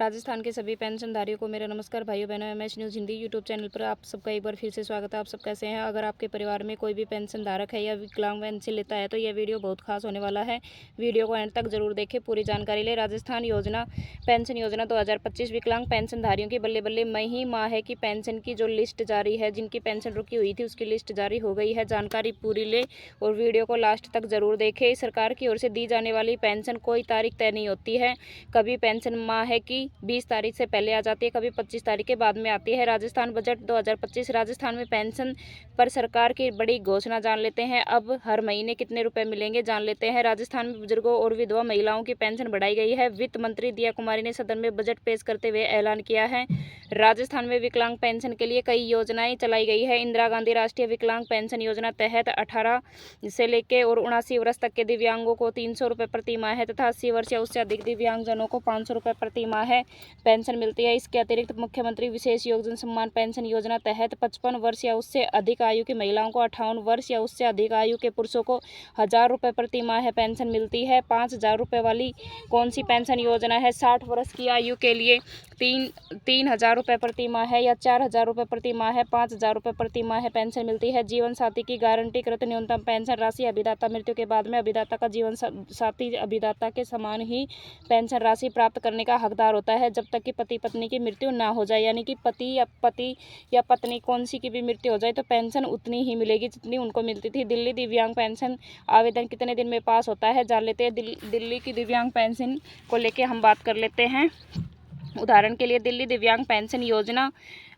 राजस्थान के सभी पेंशनधारियों को मेरा नमस्कार। भाइयों बहनों, MH news Hindi YouTube channel पर आप सबका एक बार फिर से स्वागत है। आप सब कैसे हैं? अगर आपके परिवार में कोई भी पेंशन धारक है या विकलांग पेंशन लेता है तो यह वीडियो बहुत खास होने वाला है। वीडियो को एंड तक जरूर देखें, पूरी जानकारी ले। राजस्थान योजना पेंशन योजना 2025 विकलांग पेंशनधारियों की बल्ले बल्ले मई माह है कि पेंशन की जो लिस्ट जारी है, जिनकी पेंशन रुकी हुई थी उसकी लिस्ट जारी हो गई है। जानकारी पूरी ले और वीडियो को लास्ट तक जरूर देखें। सरकार की ओर से दी जाने वाली पेंशन कोई तारीख तय नहीं होती है। कभी पेंशन माह की 20 तारीख से पहले आ जाती है, कभी 25 तारीख के बाद में आती है। राजस्थान बजट 2025 राजस्थान में पेंशन पर सरकार की बड़ी घोषणा जान लेते हैं। अब हर महीने कितने रुपए मिलेंगे जान लेते हैं। राजस्थान में बुजुर्गों और विधवा महिलाओं की पेंशन बढ़ाई गई है। वित्त मंत्री दिया कुमारी ने सदन में बजट पेश करते हुए ऐलान किया है। राजस्थान में विकलांग पेंशन के लिए कई योजनाएं चलाई गई है। इंदिरा गांधी राष्ट्रीय विकलांग पेंशन योजना तहत 18 से लेकर और 79 वर्ष तक के दिव्यांगों को 300 रुपये प्रति माह है तथा 80 वर्ष या उससे अधिक दिव्यांगजनों को 500 रुपये प्रति माह है पेंशन मिलती है। इसके अतिरिक्त मुख्यमंत्री विशेष योगदान सम्मान पेंशन योजना तहत 55 वर्ष या उससे अधिक आयु की महिलाओं को, 58 वर्ष या उससे अधिक आयु के पुरुषों को 1000 रुपये प्रति माह पेंशन मिलती है। 5000 रुपये वाली कौन सी पेंशन योजना है? 60 वर्ष की आयु के लिए 3000 रुपये प्रति माह है या 4000 रुपये प्रति माह है, 5000 रुपये प्रति माह पेंशन मिलती है। जीवन साथी की गारंटीकृत न्यूनतम पेंशन राशि अभिदाता मृत्यु के बाद में अभिदाता का जीवन साथी अभिदाता के समान ही पेंशन राशि प्राप्त करने का हकदार होता है जब तक कि पति पत्नी की मृत्यु ना हो जाए। यानी कि पति या पत्नी कौन सी की भी मृत्यु हो जाए तो पेंशन उतनी ही मिलेगी जितनी उनको मिलती थी। दिल्ली दिव्यांग पेंशन आवेदन कितने दिन में पास होता है जान लेते हैं। दिल्ली की दिव्यांग पेंशन को लेकर हम बात कर लेते हैं। उदाहरण के लिए दिल्ली दिव्यांग पेंशन योजना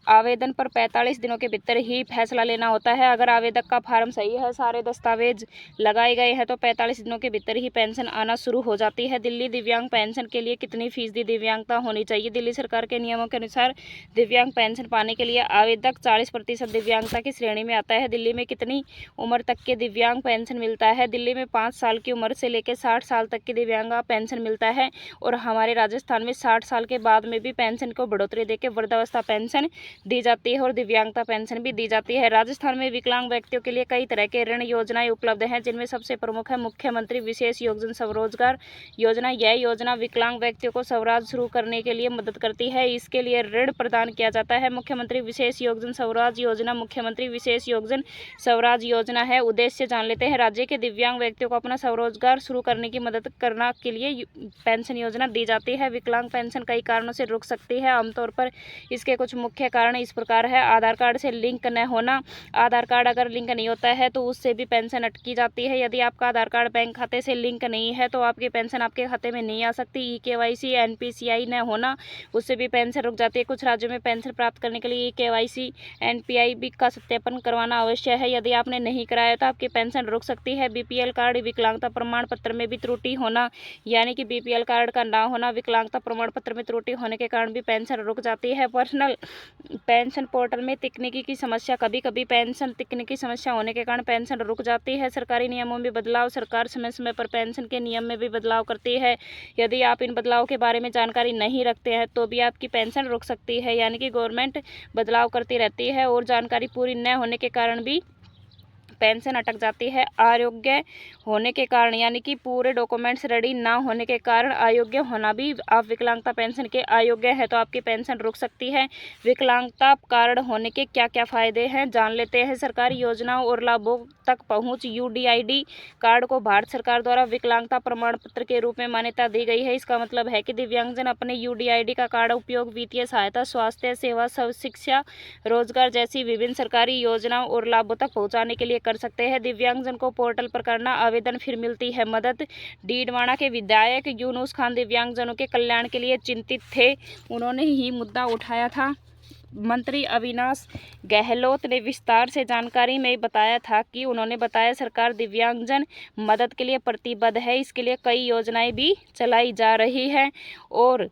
आवेदन पर 45 दिनों के भीतर ही फैसला लेना होता है। अगर आवेदक का फार्म सही है, सारे दस्तावेज लगाए गए हैं तो 45 दिनों के भीतर ही पेंशन आना शुरू हो जाती है। दिल्ली दिव्यांग पेंशन के लिए कितनी फीसदी दिव्यांगता होनी चाहिए? दिल्ली सरकार के नियमों के अनुसार दिव्यांग पेंशन पाने के लिए आवेदक 40% दिव्यांगता की श्रेणी में आता है। दिल्ली में कितनी उम्र तक के दिव्यांग पेंशन मिलता है? दिल्ली में 5 साल की उम्र से लेकर 60 साल तक की दिव्यांग पेंशन मिलता है और हमारे राजस्थान में 60 साल के बाद में भी पेंशन को बढ़ोतरी देकर वृद्धावस्था पेंशन दी जाती है और दिव्यांगता पेंशन भी दी जाती है। राजस्थान में विकलांग व्यक्तियों के लिए कई तरह के ऋण योजनाएं उपलब्ध हैं, जिनमें सबसे प्रमुख है मुख्यमंत्री विशेष योगदान स्वरोजगार योजना। यह योजना विकलांग व्यक्तियों को स्वराज शुरू करने के लिए मदद करती है। इसके लिए ऋण प्रदान किया जाता है। मुख्यमंत्री विशेष योगदान स्वराज योजना मुख्यमंत्री विशेष योगदान स्वराज योजना है। उद्देश्य जान लेते हैं। राज्य के दिव्यांग व्यक्तियों को अपना स्वरोजगार शुरू करने की मदद करने के लिए पेंशन योजना दी जाती है। विकलांग पेंशन कई कारणों से रुक सकती है। आमतौर पर इसके कुछ मुख्य कारण इस प्रकार है। आधार कार्ड से लिंक न होना। आधार कार्ड अगर लिंक नहीं होता है तो उससे भी पेंशन अटकी जाती है। यदि आपका आधार कार्ड बैंक खाते से लिंक नहीं है तो आपकी पेंशन आपके खाते में नहीं आ सकती। KYC NPCI न होना, उससे भी पेंशन रुक जाती है। कुछ राज्यों में पेंशन प्राप्त करने के लिए KYC NPI का सत्यापन करवाना आवश्यक है। यदि आपने नहीं कराया तो आपकी पेंशन रुक सकती है। BPL कार्ड विकलांगता प्रमाण पत्र में भी त्रुटि होना, यानी कि BPL कार्ड का ना होना, विकलांगता प्रमाण पत्र में त्रुटि होने के कारण भी पेंशन रुक जाती है। पर्सनल पेंशन पोर्टल में तकनीकी की समस्या। कभी कभी पेंशन तकनीकी समस्या होने के कारण पेंशन रुक जाती है। सरकारी नियमों में बदलाव। सरकार समय समय पर पेंशन के नियम में भी बदलाव करती है। यदि आप इन बदलाव के बारे में जानकारी नहीं रखते हैं तो भी आपकी पेंशन रुक सकती है। यानी कि गवर्नमेंट बदलाव करती रहती है और जानकारी पूरी न होने के कारण भी पेंशन अटक जाती है। अयोग्य होने के कारण, यानी कि पूरे डॉक्यूमेंट्स रेडी ना होने के कारण अयोग्य होना भी, आप विकलांगता पेंशन के अयोग्य है तो आपकी पेंशन रुक सकती है। विकलांगता कार्ड होने के क्या क्या फायदे हैं जान लेते हैं। सरकारी योजनाओं और लाभों तक पहुंच। UDID कार्ड को भारत सरकार द्वारा विकलांगता प्रमाण पत्र के रूप में मान्यता दी गई है। इसका मतलब है कि दिव्यांगजन अपने UDID का कार्ड उपयोग वित्तीय सहायता, स्वास्थ्य सेवा, शिक्षा, रोजगार जैसी विभिन्न सरकारी योजनाओं और लाभों तक पहुंचाने के लिए कर सकते हैं। दिव्यांगजन को पोर्टल पर करना आवेदन, फिर मिलती है मदद। डीडवाना के विधायक यूनुस खान दिव्यांगजनों के कल्याण के लिए चिंतित थे। उन्होंने ही मुद्दा उठाया था। मंत्री अविनाश गहलोत ने विस्तार से जानकारी में बताया था कि उन्होंने बताया सरकार दिव्यांगजन मदद के लिए प्रतिबद्ध है। इसके लिए कई योजनाएं भी चलाई जा रही है और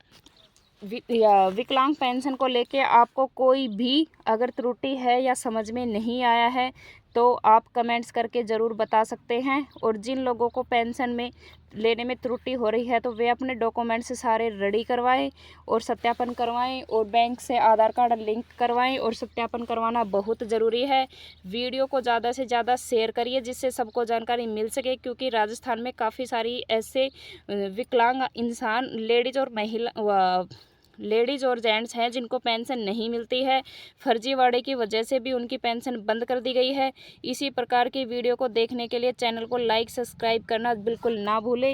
विकलांग पेंशन को लेके आपको कोई भी अगर त्रुटि है या समझ में नहीं आया है तो आप कमेंट्स करके ज़रूर बता सकते हैं। और जिन लोगों को पेंशन में लेने में त्रुटि हो रही है तो वे अपने डॉक्यूमेंट्स सारे रेडी करवाएं और सत्यापन करवाएं और बैंक से आधार कार्ड लिंक करवाएं और सत्यापन करवाना बहुत ज़रूरी है। वीडियो को ज़्यादा से ज़्यादा शेयर करिए जिससे सबको जानकारी मिल सके, क्योंकि राजस्थान में काफ़ी सारी ऐसे विकलांग इंसान, लेडीज़ और महिला लेडीज़ और जेंट्स हैं जिनको पेंशन नहीं मिलती है। फर्जीवाड़े की वजह से भी उनकी पेंशन बंद कर दी गई है। इसी प्रकार की वीडियो को देखने के लिए चैनल को लाइक सब्सक्राइब करना बिल्कुल ना भूलें।